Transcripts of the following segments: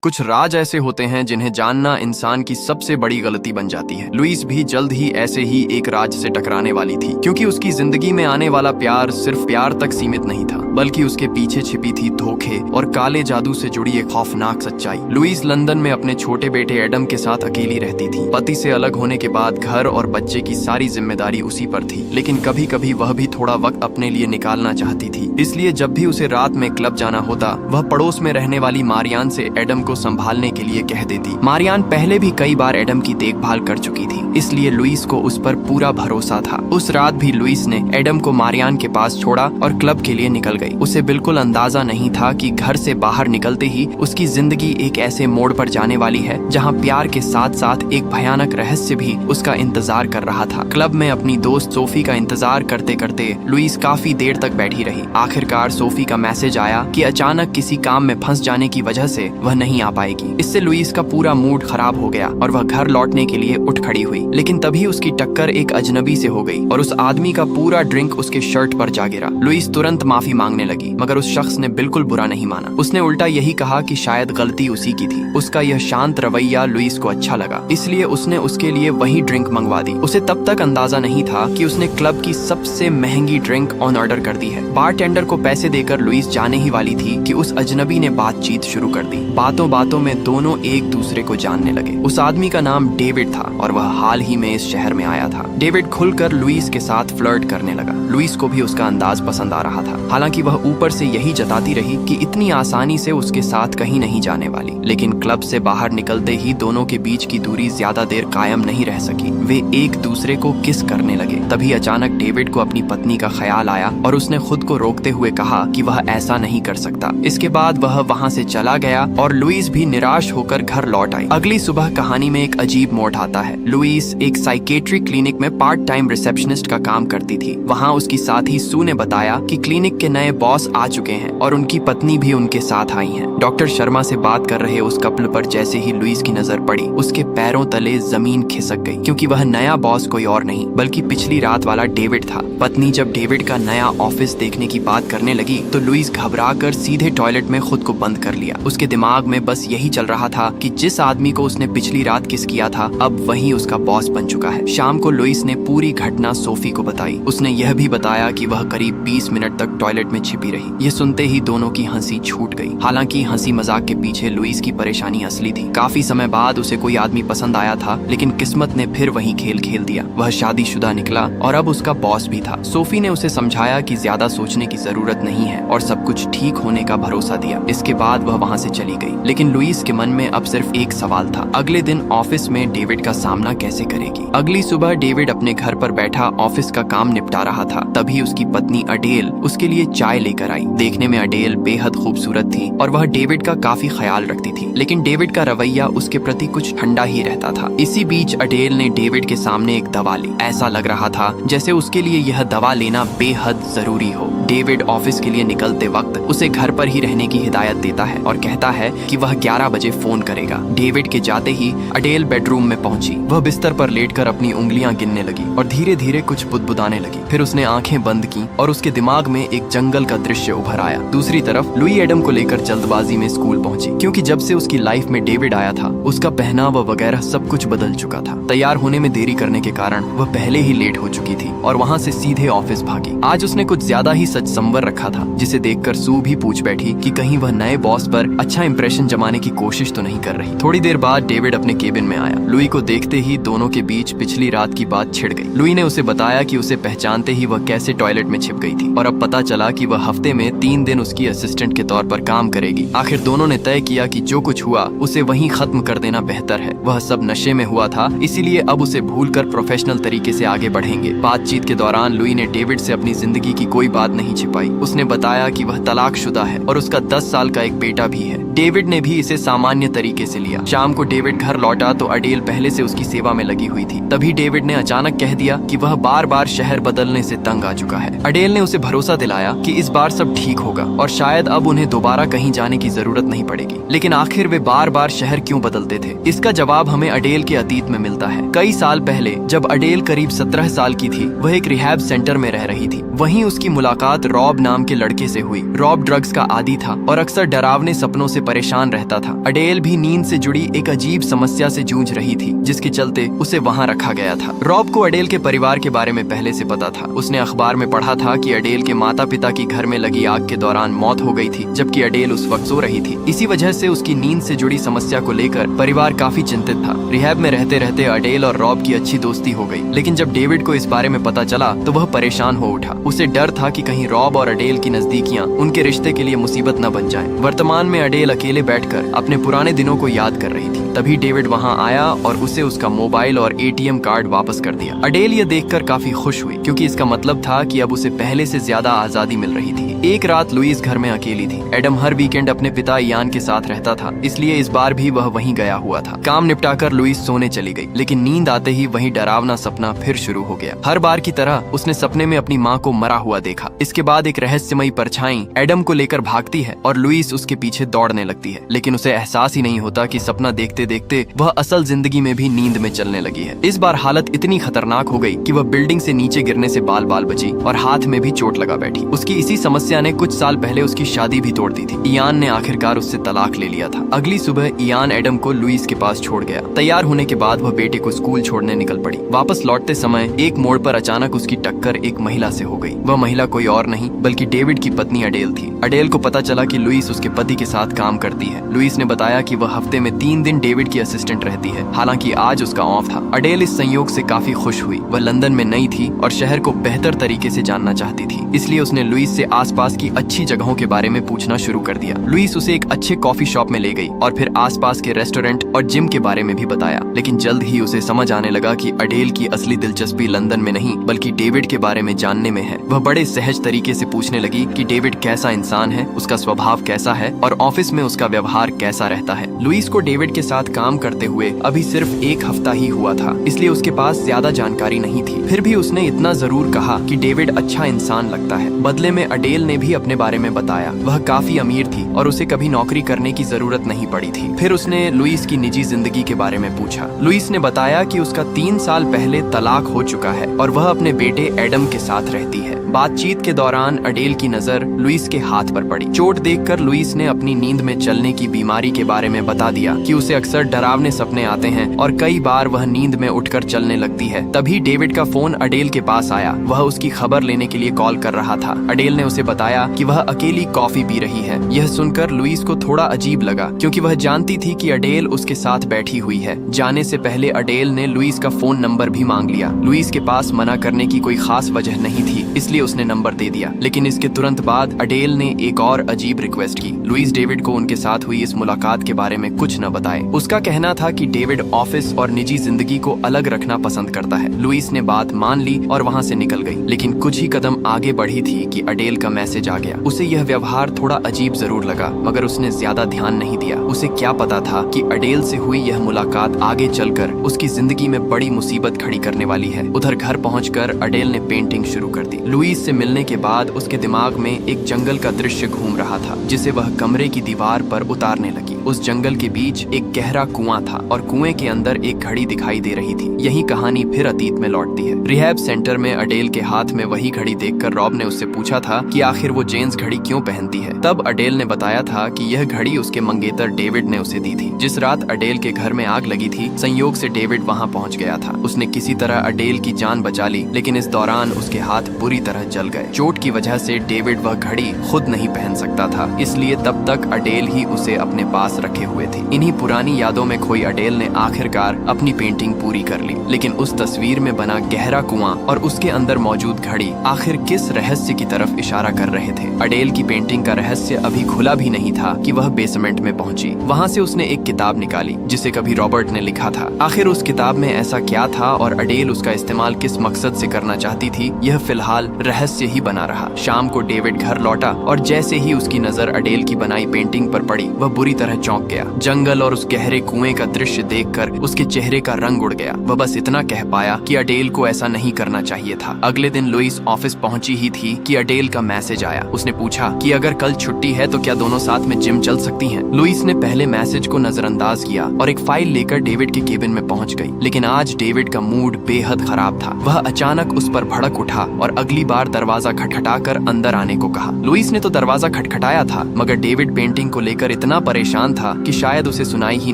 कुछ राज ऐसे होते हैं जिन्हें जानना इंसान की सबसे बड़ी गलती बन जाती है। लुइस भी जल्द ही ऐसे ही एक राज से टकराने वाली थी, क्योंकि उसकी जिंदगी में आने वाला प्यार सिर्फ प्यार तक सीमित नहीं था, बल्कि उसके पीछे छिपी थी धोखे और काले जादू से जुड़ी एक खौफनाक सच्चाई। लुइस लंदन में अपने छोटे बेटे एडम के साथ अकेली रहती थी। पति से अलग होने के बाद घर और बच्चे की सारी जिम्मेदारी उसी पर थी, लेकिन कभी कभी वह भी थोड़ा वक्त अपने लिए निकालना चाहती थी। इसलिए जब भी उसे रात में क्लब जाना होता, वह पड़ोस में रहने वाली मारियान से एडम को संभालने के लिए कह देती। मारियान पहले भी कई बार एडम की देखभाल कर चुकी थी, इसलिए लुइस को उस पर पूरा भरोसा था। उस रात भी लुइस ने एडम को मारियान के पास छोड़ा और क्लब के लिए निकल गई। उसे बिल्कुल अंदाजा नहीं था कि घर से बाहर निकलते ही उसकी जिंदगी एक ऐसे मोड़ पर जाने वाली है जहां प्यार के साथ साथ एक भयानक रहस्य भी उसका इंतजार कर रहा था। क्लब में अपनी दोस्त सोफी का इंतजार करते करते लुइस काफी देर तक बैठी रही। आखिरकार सोफी का मैसेज आया कि अचानक किसी काम में फंस जाने की वजह से वह नहीं आ पाएगी। इससे लुइस का पूरा मूड खराब हो गया और वह घर लौटने के लिए उठ खड़ी हुई, लेकिन तभी उसकी टक्कर एक अजनबी से हो गई और उस आदमी का पूरा ड्रिंक उसके शर्ट पर जा गिरा। लुइस तुरंत माफी मांगने लगी, मगर उस शख्स ने बिल्कुल बुरा नहीं माना। उसने उल्टा यही कहा कि शायद गलती उसी की थी। उसका यह शांत रवैया लुइस को अच्छा लगा, इसलिए उसने उसके लिए वही ड्रिंक मंगवा दी। उसे तब तक अंदाजा नहीं था कि उसने क्लब की सबसे महंगी ड्रिंक ऑन ऑर्डर कर दी है। बारटेंडर को पैसे देकर लुइस जाने ही वाली थी कि उस अजनबी ने बातचीत शुरू कर दी। बातों बातों में दोनों एक दूसरे को जानने लगे। उस आदमी का नाम डेविड था और वह हाल ही में इस शहर में आया था। डेविड खुलकर लुइस के साथ फ्लर्ट करने लगा। लुइस को भी उसका अंदाज पसंद आ रहा था। हालांकि वह ऊपर से यही जताती रही कि इतनी आसानी से उसके साथ कहीं नहीं जाने वाली, लेकिन क्लब से बाहर निकलते ही दोनों के बीच की दूरी ज्यादा देर कायम नहीं रह सकी। वे एक दूसरे को किस करने लगे। तभी अचानक डेविड को अपनी पत्नी का ख्याल आया और उसने खुद को रोकते हुए कहा कि वह ऐसा नहीं कर सकता। इसके बाद वह वहां से चला गया और लुइस भी निराश होकर घर लौट आई। अगली सुबह कहानी में एक अजीब मोड़ आता है। लुइस एक साइकेट्रिक क्लिनिक में पार्ट टाइम रिसेप्शनिस्ट का काम करती थी। वहाँ उसकी साथी सू ने बताया कि क्लिनिक के नए बॉस आ चुके हैं और उनकी पत्नी भी उनके साथ आई है। डॉक्टर शर्मा से बात कर रहे उस कपल पर जैसे ही लुइस की नजर पड़ी, उसके पैरों तले जमीन खिसक गई, क्योंकि वह नया बॉस कोई और नहीं बल्कि पिछली रात वाला डेविड था। पत्नी जब डेविड का नया ऑफिस देखने की बात करने लगी तो लुइस घबराकर सीधे टॉयलेट में खुद को बंद कर लिया। उसके दिमाग में बस यही चल रहा था कि जिस आदमी को उसने पिछली रात किस किया था, अब वही उसका बॉस बन चुका है। शाम को लुइस ने पूरी घटना सोफी को बताई। उसने यह भी बताया कि वह करीब 20 मिनट तक टॉयलेट में छिपी रही। ये सुनते ही दोनों की हंसी छूट गई। हालांकि हंसी मजाक के पीछे लुइस की परेशानी असली थी। काफी समय बाद उसे कोई आदमी पसंद आया था, लेकिन किस्मत ने फिर वही खेल खेल दिया। वह शादीशुदा निकला और अब उसका बॉस भी था। सोफी ने उसे समझाया कि ज्यादा सोचने की जरूरत नहीं है और सब कुछ ठीक होने का भरोसा दिया। इसके बाद वह वहाँ से चली गई, लेकिन लुइस के मन में अब सिर्फ एक सवाल था, अगले दिन ऑफिस में डेविड का सामना कैसे करेगी। अगली सुबह डेविड अपने घर पर बैठा ऑफिस का काम निपटा रहा था। तभी उसकी पत्नी अडेल उसके लिए चाय लेकर आई। देखने में अडेल बेहद खूबसूरत थी और वह डेविड का काफी ख्याल रखती थी, लेकिन डेविड का रवैया उसके प्रति कुछ ठंडा ही रहता था। इसी बीच अडेल ने डेविड के सामने एक दवा ली। ऐसा लग रहा था जैसे उसके लिए यह दवा लेना बेहद जरूरी हो। डेविड ऑफिस के लिए निकलते वक्त उसे घर पर ही रहने की हिदायत देता है और कहता है कि वह 11 बजे फोन करेगा। डेविड के जाते ही अडेल बेडरूम में पहुंची। वह बिस्तर पर लेटकर अपनी उंगलियां गिनने लगी और धीरे धीरे कुछ बुदबुदाने लगी। फिर उसने आंखें बंद की और उसके दिमाग में एक जंगल का दृश्य उभर आया। दूसरी तरफ लुई एडम को लेकर जल्दबाजी में स्कूल पहुंची, क्योंकि जब से उसकी लाइफ में डेविड आया था उसका पहनावा वगैरह सब कुछ बदल चुका था। तैयार होने में देरी करने के कारण वह पहले ही लेट हो चुकी थी और वहाँ से सीधे ऑफिस भागी। आज उसने कुछ ज्यादा ही सच संवर रखा था, जिसे देखकर सू भी पूछ बैठी कि कहीं वह नए बॉस पर अच्छा इंप्रेशन जमाने की कोशिश तो नहीं कर रही। थोड़ी देर बाद डेविड अपने केबिन में आया। लुई को देखते ही दोनों के बीच पिछली रात की बात छिड़ गई। लुई ने उसे बताया कि उसे पहचानते ही वह कैसे टॉयलेट में छिप गई थी और अब पता चला कि वह हफ्ते में 3 दिन उसकी असिस्टेंट के तौर पर काम करेगी। आखिर दोनों ने तय किया कि जो कुछ हुआ उसे वहीं खत्म कर देना बेहतर है। वह सब नशे में हुआ था, इसीलिए अब उसे भूलकर प्रोफेशनल तरीके से आगे बढ़ेंगे। बातचीत के दौरान लुई ने डेविड से अपनी जिंदगी की कोई बात नहीं छिपाई। उसने बताया कि वह तलाकशुदा है और उसका 10 साल का एक बेटा भी है। डेविड ने भी इसे सामान्य तरीके से लिया। शाम को डेविड घर लौटा तो अडेल पहले से उसकी सेवा में लगी हुई थी। तभी डेविड ने अचानक कह दिया कि वह बार बार शहर बदलने से तंग आ चुका है। अडेल ने उसे भरोसा दिलाया कि इस बार सब ठीक होगा और शायद अब उन्हें दोबारा कहीं जाने की जरूरत नहीं पड़ेगी। लेकिन आखिर वे बार बार शहर क्यों बदलते थे? इसका जवाब हमें अडेल के अतीत में मिलता है। कई साल पहले जब अडेल करीब 17 साल की थी, वह एक रिहैब सेंटर में रह रही थी। वहीं उसकी मुलाकात रॉब नाम के लड़के से हुई। रॉब ड्रग्स का आदी था और अक्सर डरावने सपनों से परेशान रहता था। अडेल भी नींद से जुड़ी एक अजीब समस्या से जूझ रही थी, जिसके चलते उसे वहां रखा गया था। रॉब को अडेल के परिवार के बारे में पहले से पता था। उसने अखबार में पढ़ा था कि अडेल के माता पिता की घर में लगी आग के दौरान मौत हो गई थी, जबकि अडेल उस वक्त सो रही थी। इसी वजह से उसकी नींद से जुड़ी समस्या को लेकर परिवार काफी चिंतित था। रिहैब में रहते रहते अडेल और रॉब की अच्छी दोस्ती हो गई, लेकिन जब डेविड को इस बारे में पता चला तो वह परेशान हो उठा। उसे डर था कि कहीं रॉब और अडेल की नजदीकियां उनके रिश्ते के लिए मुसीबत न बन जाएं। वर्तमान में अडेल अकेले बैठकर अपने पुराने दिनों को याद कर रही थी। तभी डेविड वहां आया और उसे उसका मोबाइल और एटीएम कार्ड वापस कर दिया। अडेल ये देखकर काफी खुश हुई, क्योंकि इसका मतलब था कि अब उसे पहले से ज्यादा आजादी मिल रही थी। एक रात लुइस घर में अकेली थी। एडम हर वीकेंड अपने पिता इयान के साथ रहता था, इसलिए इस बार भी वह वहीं गया हुआ था। काम निपटाकर लुइस सोने चली गई, लेकिन नींद आते ही वही डरावना सपना फिर शुरू हो गया। हर बार की तरह उसने सपने में अपनी माँ को मरा हुआ देखा। इसके बाद एक रहस्यमयी परछाई एडम को लेकर भागती है और लुइस उसके पीछे दौड़ने लगती है, लेकिन उसे एहसास ही नहीं होता कि सपना देखते देखते वह असल जिंदगी में भी नींद में चलने लगी है। इस बार हालत इतनी खतरनाक हो गई कि वह बिल्डिंग से नीचे गिरने से बाल बाल बची और हाथ में भी चोट लगा बैठी। उसकी इसी समस्या ने कुछ साल पहले उसकी शादी भी तोड़ दी थी। इयान ने आखिरकार उससे तलाक ले लिया था। अगली सुबह इयान एडम को लुइस के पास छोड़ गया। तैयार होने के बाद वह बेटे को स्कूल छोड़ने निकल पड़ी। वापस लौटते समय एक मोड़ पर अचानक उसकी टक्कर एक महिला से हो गई। वह महिला कोई और नहीं बल्कि डेविड की पत्नी अडेल थी। अडेल को पता चला कि लुइस उसके पति के साथ काम करती है। लुइस ने बताया कि वह हफ्ते में 3 दिन डेविड की असिस्टेंट रहती है, हालांकि आज उसका ऑफ था। अडेल इस संयोग से काफी खुश हुई। वह लंदन में नई थी और शहर को बेहतर तरीके से जानना चाहती थी, इसलिए उसने लुइस से आसपास की अच्छी जगहों के बारे में पूछना शुरू कर दिया। लुइस उसे एक अच्छे कॉफी शॉप में ले गई और फिर आसपास के रेस्टोरेंट और जिम के बारे में भी बताया। लेकिन जल्द ही उसे समझ आने लगा कि अडेल की असली दिलचस्पी लंदन में नहीं बल्कि डेविड के बारे में जानने में है। वह बड़े सहज तरीके से पूछने लगी कि डेविड कैसा इंसान है, उसका स्वभाव कैसा है और ऑफिस में उसका व्यवहार कैसा रहता है। लुइस को डेविड के साथ काम करते हुए अभी सिर्फ 1 हफ्ता ही हुआ था, इसलिए उसके पास ज्यादा जानकारी नहीं थी। फिर भी उसने इतना जरूर कहा कि डेविड अच्छा इंसान लगता है। बदले में अडेल ने भी अपने बारे में बताया। वह काफी अमीर थी और उसे कभी नौकरी करने की जरूरत नहीं पड़ी थी। फिर उसने लुइस की निजी जिंदगी के बारे में पूछा। लुइस ने बताया कि उसका 3 साल पहले तलाक हो चुका है और वह अपने बेटे एडम के साथ रहती है। बातचीत के दौरान अडेल की नजर लुइस के हाथ पर पड़ी। चोट देखकर लुइस ने अपनी नींद में चलने की बीमारी के बारे में बता दिया कि उसे अक्सर डरावने सपने आते हैं और कई बार वह नींद में उठकर चलने लगती है। तभी डेविड का फोन अडेल के पास आया। वह उसकी खबर लेने के लिए कॉल कर रहा था। अडेल ने उसे बताया कि वह अकेली कॉफी पी रही है। यह सुनकर लुइस को थोड़ा अजीब लगा, क्योंकि वह जानती थी कि अडेल उसके साथ बैठी हुई है। जाने से पहले अडेल ने लुइस का फोन नंबर भी मांग लिया। लुइस के पास मना करने की कोई खास वजह नहीं थी, इसलिए उसने नंबर दे दिया। लेकिन इसके तुरंत बाद अडेल ने एक और अजीब रिक्वेस्ट की। लुइस डेविड को उनके साथ हुई इस मुलाकात के बारे में कुछ न बताए। उसका कहना था कि डेविड ऑफिस और निजी जिंदगी को अलग रखना पसंद करता है। लुइस ने बात मान ली और वहाँ से निकल गई। लेकिन कुछ ही कदम आगे बढ़ी थी कि अडेल का मैसेज आ गया। उसे यह व्यवहार थोड़ा अजीब जरूर लगा, मगर उसने ज्यादा ध्यान नहीं दिया। उसे क्या पता था कि अडेल से हुई यह मुलाकात आगे चलकर उसकी जिंदगी में बड़ी मुसीबत खड़ी करने वाली है। उधर घर पहुंचकर अडेल ने पेंटिंग शुरू कर दी। लुइस से मिलने के बाद उसके दिमाग में एक जंगल का दृश्य घूम रहा था, जिसे वह कमरे की दीवार पर उतारने लगी। उस जंगल के बीच एक गहरा कुआं था और कुएं के अंदर एक घड़ी दिखाई दे रही थी। यही कहानी फिर अतीत में लौटती है। रिहैब सेंटर में अडेल के हाथ में वही घड़ी देखकर रॉब ने उससे पूछा था कि आखिर वो जेन्स घड़ी क्यों पहनती है। तब अडेल ने बताया था कि यह घड़ी उसके मंगेतर डेविड ने उसे दी थी। जिस रात अडेल के घर में आग लगी थी, संयोग से डेविड वहां पहुंच गया था। उसने किसी तरह अडेल की जान बचा ली, लेकिन इस दौरान उसके हाथ बुरी तरह जल गए। चोट की वजह से डेविड वह घड़ी खुद नहीं पहन सकता था, इसलिए तब तक अडेल ही उसे अपने पास रखे हुए थे। इन्हीं पुरानी यादों में खोई अडेल ने आखिरकार अपनी पेंटिंग पूरी कर ली। लेकिन उस तस्वीर में बना गहरा कुआं और उसके अंदर मौजूद घड़ी आखिर किस रहस्य की तरफ इशारा कर रहे थे। अडेल की पेंटिंग का रहस्य अभी खुला भी नहीं था कि वह बेसमेंट में पहुंची। वहां से उसने एक किताब निकाली जिसे कभी रॉबर्ट ने लिखा था। आखिर उस किताब में ऐसा क्या था और अडेल उसका इस्तेमाल किस मकसद से करना चाहती थी, यह फिलहाल रहस्य ही बना रहा। शाम को डेविड घर लौटा और जैसे ही उसकी नजर अडेल की बनाई पेंटिंग पर पड़ी, वह बुरी तरह चौंक गया। जंगल और उस गहरे कुएं का दृश्य देखकर उसके चेहरे का रंग उड़ गया। वह बस इतना कह पाया कि अडेल को ऐसा नहीं करना चाहिए था। अगले दिन लुइस ऑफिस पहुंची ही थी कि अडेल का मैसेज मैसेज आया। उसने पूछा कि अगर कल छुट्टी है तो क्या दोनों साथ में जिम चल सकती हैं। लुइस ने पहले मैसेज को नजरअंदाज किया और एक फाइल लेकर डेविड के केबिन में पहुंच गई। लेकिन आज डेविड का मूड बेहद खराब था। वह अचानक उस पर भड़क उठा और अगली बार दरवाजा खटखटाकर अंदर आने को कहा। लुइस ने तो दरवाजा खटखटाया था, मगर डेविड पेंटिंग को लेकर इतना परेशान था कि शायद उसे सुनाई ही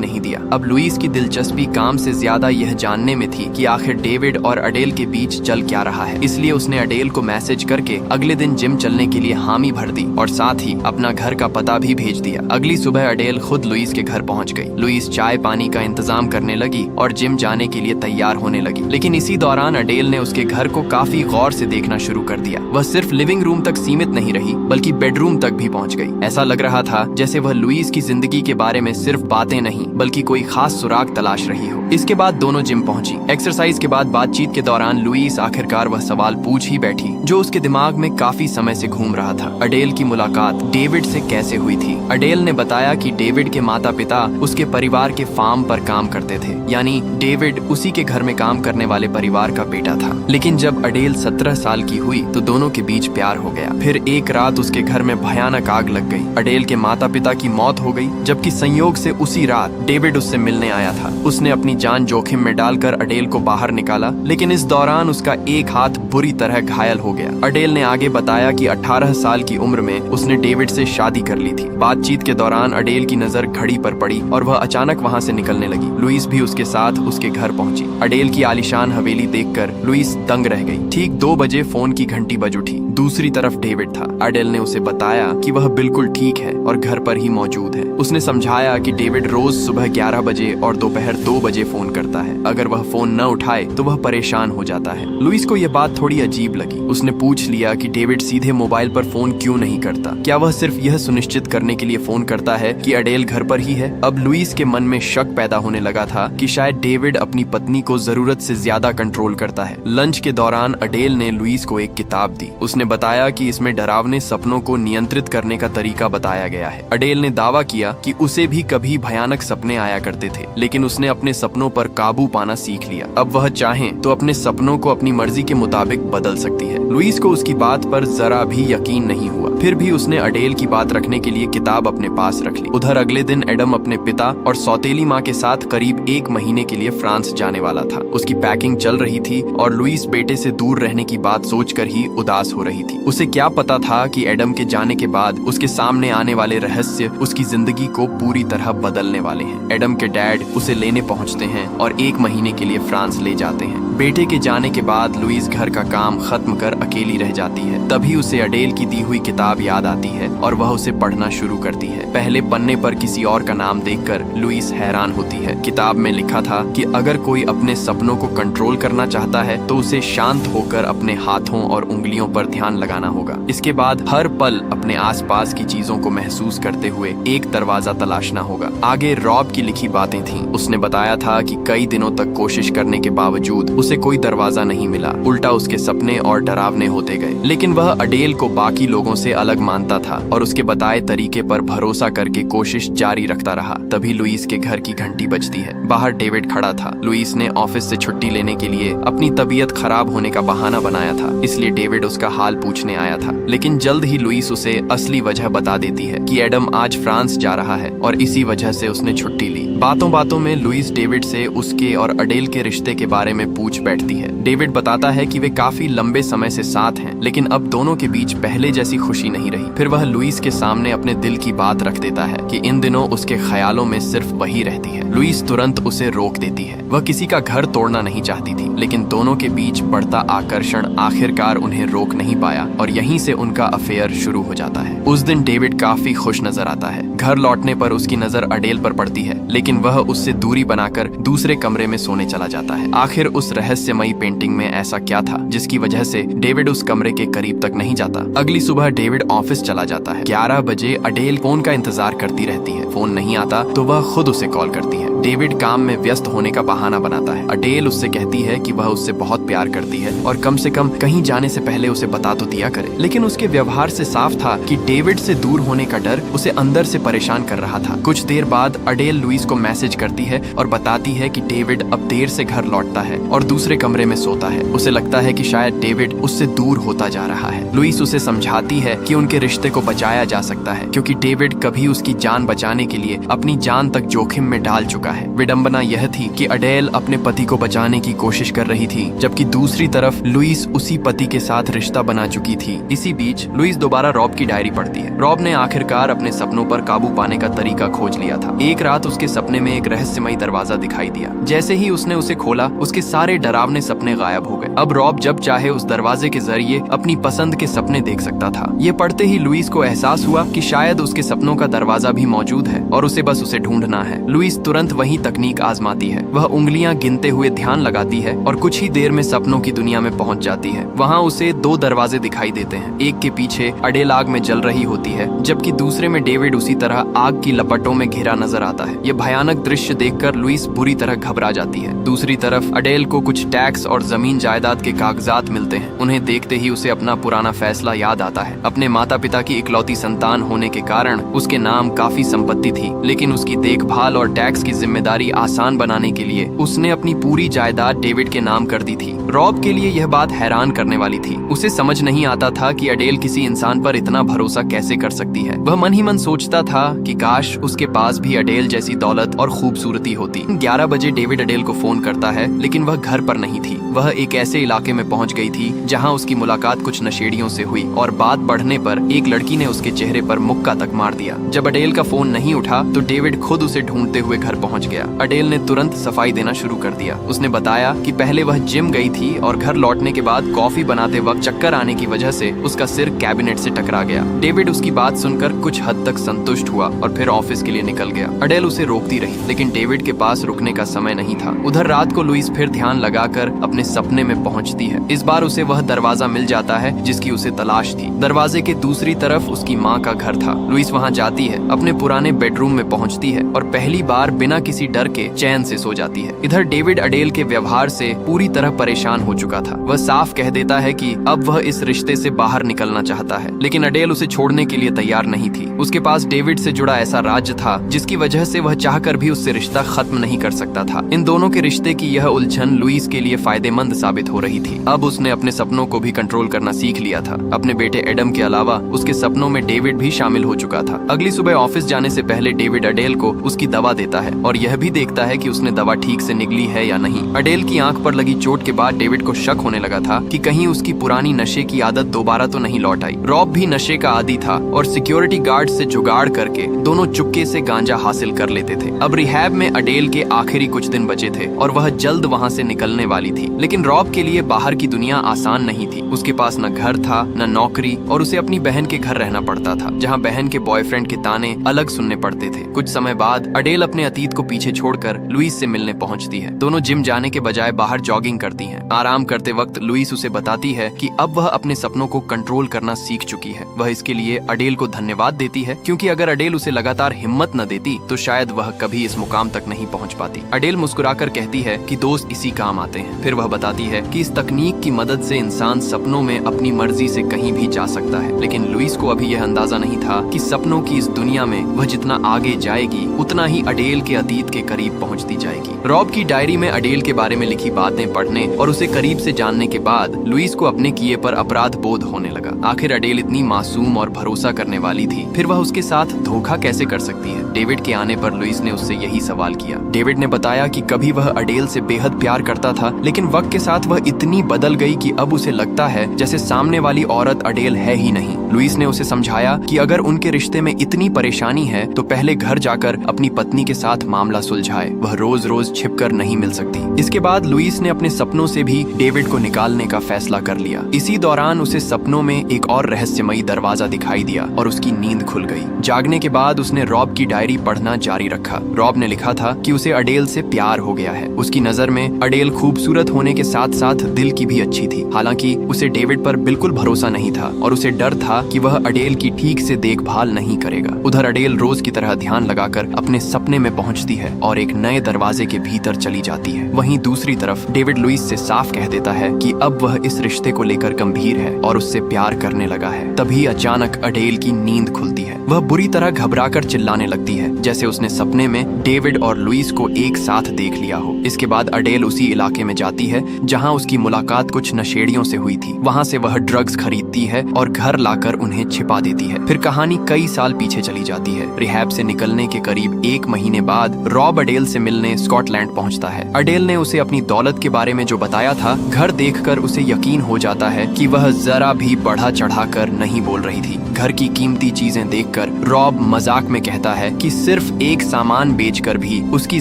नहीं दिया। अब लुइस की दिलचस्पी काम से ज्यादा यह जानने में थी कि आखिर डेविड और अडेल के बीच चल क्या रहा है। इसलिए उसने अडेल को मैसेज करके अगले दिन जिम चलने के लिए हामी भर दी और साथ ही अपना घर का पता भी भेज दिया। अगली सुबह अडेल खुद लुइस के घर पहुंच गई। लुइस चाय पानी का इंतजाम करने लगी और जिम जाने के लिए तैयार होने लगी। लेकिन इसी दौरान अडेल ने उसके घर को काफी गौर से देखना शुरू कर दिया। वह सिर्फ लिविंग रूम तक सीमित नहीं रही, बल्कि बेडरूम तक भी पहुंच गई। ऐसा लग रहा था जैसे वह लुइस की जिंदगी के बारे में सिर्फ बातें नहीं, बल्कि कोई खास सुराग तलाश रही हो। इसके बाद दोनों जिम पहुंची। एक्सरसाइज के बाद बातचीत के दौरान लुइस आखिरकार वह सवाल पूछ ही बैठी जो उसके दिमाग में काफी समय से घूम रहा था। अडेल की मुलाकात डेविड से कैसे हुई थी? अडेल ने बताया कि डेविड के माता पिता उसके परिवार के फार्म पर काम करते थे, यानी डेविड उसी के घर में काम करने वाले परिवार का बेटा था। लेकिन जब अडेल 17 साल की हुई तो दोनों के बीच प्यार हो गया। फिर एक रात उसके घर में भयानक आग लग गई। अडेल के माता पिता की मौत हो गई, जबकि संयोग से उसी रात डेविड उससे मिलने आया था। उसने अपनी जान जोखिम में डालकर अडेल को बाहर निकाला, लेकिन इस दौरान उसका एक हाथ बुरी तरह घायल हो गया। अडेल ने आगे बताया कि 18 साल की उम्र में उसने डेविड से शादी कर ली थी। बातचीत के दौरान अडेल की नजर घड़ी पर पड़ी और वह अचानक वहां से निकलने लगी। लुइस भी उसके साथ उसके घर पहुंची। अडेल की आलीशान हवेली देखकर लुइस दंग रह गई। ठीक 2 बजे फोन की घंटी बज उठी। दूसरी तरफ डेविड था। अडेल ने उसे बताया कि वह बिल्कुल ठीक है और घर पर ही मौजूद है। उसने समझाया कि डेविड रोज सुबह 11 बजे और दोपहर 2 बजे फोन करता है। अगर वह फोन न उठाए तो वह परेशान हो जाता है। लुइस को यह बात थोड़ी अजीब लगी। उसने पूछ लिया कि डेविड सीधे मोबाइल पर फोन क्यों नहीं करता। क्या वह सिर्फ यह सुनिश्चित करने के लिए फोन करता है कि अडेल घर पर ही है? अब लुइस के मन में शक पैदा होने लगा था कि शायद डेविड अपनी पत्नी को जरूरत से ज्यादा कंट्रोल करता है। लंच के दौरान अडेल ने लुइस को एक किताब दी। उसने बताया कि इसमें डरावने सपनों को नियंत्रित करने का तरीका बताया गया है। अडेल ने दावा किया कि उसे भी कभी भयानक सपने आया करते थे, लेकिन उसने अपने सपनों पर काबू पाना सीख लिया। अब वह चाहे तो अपने सपनों को अपनी मर्जी के मुताबिक बदल सकती है। लुइस को उसकी बात पर जरा भी यकीन नहीं हुआ। फिर भी उसने अडेल की बात रखने के लिए किताब अपने पास रख ली। उधर अगले दिन एडम अपने पिता और सौतेली माँ के साथ करीब 1 महीने के लिए फ्रांस जाने वाला था। उसकी पैकिंग चल रही थी और लुइस बेटे से दूर रहने की बात सोचकर ही उदास हो रही थी। उसे क्या पता था कि एडम के जाने के बाद उसके सामने आने वाले रहस्य उसकी जिंदगी को पूरी तरह बदलने वाले हैं। एडम के डैड उसे लेने पहुंचते हैं और 1 महीने के लिए फ्रांस ले जाते हैं। बेटे के जाने के बाद लुइस घर का काम खत्म कर अकेली रह जाती है। तभी उसे अडेल की दी हुई किताब याद आती है और वह उसे पढ़ना शुरू करती है। पहले पन्ने पर किसी और का नाम देखकर लुइस हैरान होती है। किताब में लिखा था कि अगर कोई अपने सपनों को कंट्रोल करना चाहता है तो उसे शांत होकर अपने हाथों और उंगलियों पर ध्यान लगाना होगा। इसके बाद हर पल अपने आसपास की चीजों को महसूस करते हुए एक दरवाजा तलाशना होगा। आगे रॉब की लिखी बातें थीं। उसने बताया था कि कई दिनों तक कोशिश करने के बावजूद उसे कोई दरवाजा नहीं मिला। उल्टा उसके सपने और डरावने होते गए। लेकिन वह अडेल को बाकी लोगों से अलग मानता था और उसके बताए तरीके पर भरोसा करके कोशिश जारी रखता रहा। तभी लुइस के घर की घंटी बजती है। बाहर डेविड खड़ा था। लुइस ने ऑफिस से छुट्टी लेने के लिए अपनी तबीयत खराब होने का बहाना बनाया था, इसलिए डेविड उसका हाल पूछने आया था। लेकिन जल्द ही लुइस उसे असली वजह बता देती है कि एडम आज फ्रांस जा रहा है और इसी वजह से उसने छुट्टी ली। बातों बातों में लुइस डेविड से उसके और अडेल के रिश्ते के बारे में पूछ बैठती है। डेविड बताता है कि वे काफी लंबे समय से साथ हैं, लेकिन अब दोनों के बीच पहले जैसी खुशी नहीं रही। फिर वह लुइस के सामने अपने दिल की बात रख देता है कि इन दिनों उसके ख्यालों में सिर्फ वही रहती है। लुइस तुरंत उसे रोक देती है। वह किसी का घर तोड़ना नहीं चाहती थी, लेकिन दोनों के बीच बढ़ता आकर्षण आखिरकार उन्हें रोक नहीं पाया और यहीं से उनका अफेयर शुरू हो जाता है। उस दिन डेविड काफी खुश नजर आता है। घर लौटने पर उसकी नजर अडेल पर पड़ती है, लेकिन वह उससे दूरी बनाकर दूसरे कमरे में सोने चला जाता है। आखिर उस रहस्यमयी पेंटिंग में ऐसा क्या था जिसकी वजह से डेविड उस कमरे के करीब तक नहीं जाता। अगली सुबह डेविड ऑफिस चला जाता है। 11 बजे अडेल फोन का इंतजार करती रहती है। फोन नहीं आता तो वह खुद उसे कॉल करती है। डेविड काम में व्यस्त होने का बहाना बनाता है। अडेल उससे कहती है कि वह उससे बहुत प्यार करती है और कम से कम कहीं जाने से पहले उसे बता तो दिया करे, लेकिन उसके व्यवहार से साफ था कि डेविड से दूर होने का डर उसे अंदर से परेशान कर रहा था। कुछ देर बाद अडेल लुइस को मैसेज करती है और बताती है कि डेविड अब देर से घर लौटता है और दूसरे कमरे में सोता है। उसे लगता है कि शायद डेविड उससे दूर होता जा रहा है। लुइस उसे समझाती है कि उनके रिश्ते को बचाया जा सकता है क्योंकि डेविड कभी उसकी जान बचाने के लिए अपनी जान तक जोखिम में डाल चुका है। विडंबना यह थी कि अडेल अपने पति को बचाने की कोशिश कर रही थी, जबकि दूसरी तरफ लुइस उसी पति के साथ रिश्ता बना चुकी थी। इसी बीच लुइस दोबारा रॉब की डायरी पढ़ती है। रॉब ने आखिरकार अपने सपनों पर काबू पाने का तरीका खोज लिया था। एक रात उसके सपने में एक रहस्यमयी दरवाजा दिखाई दिया। जैसे ही उसने उसे खोला, उसके सारे डरावने सपने गायब हो गए। अब रॉब जब चाहे उस दरवाजे के जरिए अपनी पसंद के सपने देख सकता था। ये पढ़ते ही लुइस को एहसास हुआ कि शायद उसके सपनों का दरवाजा भी मौजूद है और उसे बस उसे ढूंढना है। लुइस तुरंत वही तकनीक आजमाती है। वह उंगलियां गिनते हुए ध्यान लगाती है और कुछ ही देर में सपनों की दुनिया में पहुंच जाती है। वहाँ उसे 2 दरवाजे दिखाई देते हैं। एक के पीछे अडेल आग में जल रही होती है, जबकि दूसरे में डेविड उसी तरह आग की लपटों में घिरा नजर आता है। ये भयानक दृश्य देखकर लुइस बुरी तरह घबरा जाती है। दूसरी तरफ अडेल को कुछ टैक्स और जमीन जायदाद के कागजात मिलते हैं। उन्हें देखते ही उसे अपना पुराना फैसला याद आता है। अपने माता पिता की इकलौती संतान होने के कारण उसके नाम काफी संपत्ति थी, लेकिन उसकी देखभाल और टैक्स की जिम्मेदारी आसान बनाने के लिए उसने अपनी पूरी जायदाद डेविड के नाम कर दी थी। रॉब के लिए यह बात हैरान करने वाली थी। उसे समझ नहीं आता था कि अडेल किसी इंसान पर इतना भरोसा कैसे कर सकती है। वह मन ही मन सोचता था कि काश उसके पास भी अडेल जैसी दौलत और खूबसूरती होती। 11 बजे डेविड अडेल को फोन करता है, लेकिन वह घर पर नहीं थी। वह एक ऐसे इलाके में पहुंच गई थी जहां उसकी मुलाकात कुछ नशेड़ियों से हुई और बात बढ़ने पर एक लड़की ने उसके चेहरे पर मुक्का तक मार दिया। जब अडेल का फोन नहीं उठा तो डेविड खुद उसे ढूंढते हुए घर पहुंच गया। अडेल ने तुरंत सफाई देना शुरू कर दिया। उसने बताया कि पहले वह जिम गई थी और घर लौटने के बाद कॉफी बनाते वक्त चक्कर आने की वजह से उसका सिर कैबिनेट से टकरा गया। डेविड उसकी बात सुनकर कुछ हद तक संतुष्ट हुआ और फिर ऑफिस के लिए निकल गया। अडेल उसे रोकती रही, लेकिन डेविड के पास रुकने का समय नहीं था। उधर रात को लुइस फिर ध्यान लगाकर अपने सपने में पहुंचती है। इस बार उसे वह दरवाजा मिल जाता है जिसकी उसे तलाश थी। दरवाजे के दूसरी तरफ उसकी माँ का घर था। लुइस वहाँ जाती है, अपने पुराने बेडरूम में पहुँचती है और पहली बार बिना किसी डर के चैन से सो जाती है। इधर डेविड अडेल के व्यवहार से पूरी तरह परेशान हो चुका था। वह साफ कह देता है कि अब वह इस रिश्ते से बाहर निकलना चाहता है, लेकिन अडेल उसे छोड़ने के लिए तैयार नहीं थी। उसके पास डेविड से जुड़ा ऐसा राज्य था जिसकी वजह से वह चाहकर भी उससे रिश्ता खत्म नहीं कर सकता था। इन दोनों के रिश्ते की यह उलझन लुइस के लिए फायदेमंद साबित हो रही थी। अब उसने अपने सपनों को भी कंट्रोल करना सीख लिया था। अपने बेटे एडम के अलावा उसके सपनों में डेविड भी शामिल हो चुका था। अगली सुबह ऑफिस जाने से पहले डेविड अडेल को उसकी दवा देता है और यह भी देखता है कि उसने दवा ठीक से निगली है या नहीं। अडेल की आंख पर लगी चोट के बाद डेविड को शक होने लगा था कि कहीं उसकी पुरानी नशे की आदत दोबारा तो नहीं लौट आई। रॉब भी नशे का आदी था और सिक्योरिटी गार्ड से जुगाड़ करके दोनों चुपके से गांजा हासिल कर लेते थे। अब रिहैब में अडेल के आखिरी कुछ दिन बचे थे और वह जल्द वहां से निकलने वाली थी, लेकिन रॉब के लिए बाहर की दुनिया आसान नहीं थी। उसके पास न घर था न नौकरी और उसे अपनी बहन के घर रहना पड़ता था, जहाँ बहन के बॉयफ्रेंड के ताने अलग सुनने पड़ते थे। कुछ समय बाद अडेल अपने अतीत को पीछे छोड़कर लुइस से मिलने पहुंचती है। दोनों जिम जाने के बजाय बाहर जॉगिंग करती हैं। आराम करते वक्त लुइस उसे बताती है कि अब वह अपने सपनों को कंट्रोल करना सीख चुकी है। वह इसके लिए अडेल को धन्यवाद देती है, क्योंकि अगर अडेल उसे लगातार हिम्मत न देती तो शायद वह कभी इस मुकाम तक नहीं पहुंच पाती। अडेल मुस्कुराकर कहती है कि दोस्त इसी काम आते हैं। फिर वह बताती है कि इस तकनीक की मदद से इंसान सपनों में अपनी मर्जी से कहीं भी जा सकता है, लेकिन लुइस को अभी यह अंदाजा नहीं था कि सपनों की इस दुनिया में वह जितना आगे जाएगी उतना ही अडेल के अतीत के करीब पहुंचती जाएगी। रॉब की डायरी में अडेल के बारे में लिखी बातें पढ़ने और उसे करीब से जानने के बाद लुइस को अपने किए पर अपराध बोध होने लगा। आखिर अडेल इतनी मासूम और भरोसा करने वाली थी, फिर वह उसके साथ धोखा कैसे कर सकती है? डेविड के आने पर लुइस ने उससे यही सवाल किया। डेविड ने बताया कि कभी वह अडेल से बेहद प्यार करता था, लेकिन वक्त के साथ वह इतनी बदल गई कि अब उसे लगता है जैसे सामने वाली औरत अडेल है ही नहीं। लुइस ने उसे समझाया कि अगर उनके रिश्ते में इतनी परेशानी है तो पहले घर जाकर अपनी पत्नी के साथ मामला सुलझाए। वह रोज रोज छिपकर नहीं मिल सकती। इसके बाद लुइस ने अपने सपनों से भी डेविड को निकालने का फैसला कर लिया। इसी दौरान उसे सपनों में एक और रहस्यमयी दरवाजा दिखाई दिया और उसकी नींद खुल गई। जागने के बाद उसने रॉब की डायरी पढ़ना जारी रखा। रॉब ने लिखा था कि उसे अडेल से प्यार हो गया है। उसकी नजर में अडेल खूबसूरत होने के साथ साथ दिल की भी अच्छी थी। हालांकि उसे डेविड पर बिल्कुल भरोसा नहीं था और उसे डर था कि वह अडेल की ठीक से देखभाल नहीं करेगा। उधर अडेल रोज की तरह ध्यान लगाकर अपने सपने में पहुंचती है और एक नए दरवाजे के भीतर चली जाती है। वहीं दूसरी तरफ डेविड लुइस से साफ कह देता है कि अब वह इस रिश्ते को लेकर गंभीर है और उससे प्यार करने लगा है। तभी अचानक अडेल की नींद खुलती है। वह बुरी तरह घबराकर चिल्लाने लगती है, जैसे उसने सपने में डेविड और लुइस को एक साथ देख लिया हो। इसके बाद अडेल उसी इलाके में जाती है जहां उसकी मुलाकात कुछ नशेड़ियों से हुई थी। वहां से वह ड्रग्स खरीदती है और घर लाकर उन्हें छिपा देती है। फिर कहानी कई साल पीछे चली जाती है। रिहैब से निकलने के करीब 1 महीने बाद रॉब अडेल से मिलने स्कॉटलैंड पहुंचता है। अडेल ने उसे अपनी दौलत के बारे में जो बताया था, घर देखकर उसे यकीन हो जाता है कि वह जरा भी बढ़ा चढ़ाकर नहीं बोल रही थी। घर की कीमती चीजें देखकर रॉब मजाक में कहता है कि सिर्फ एक सामान बेचकर भी उसकी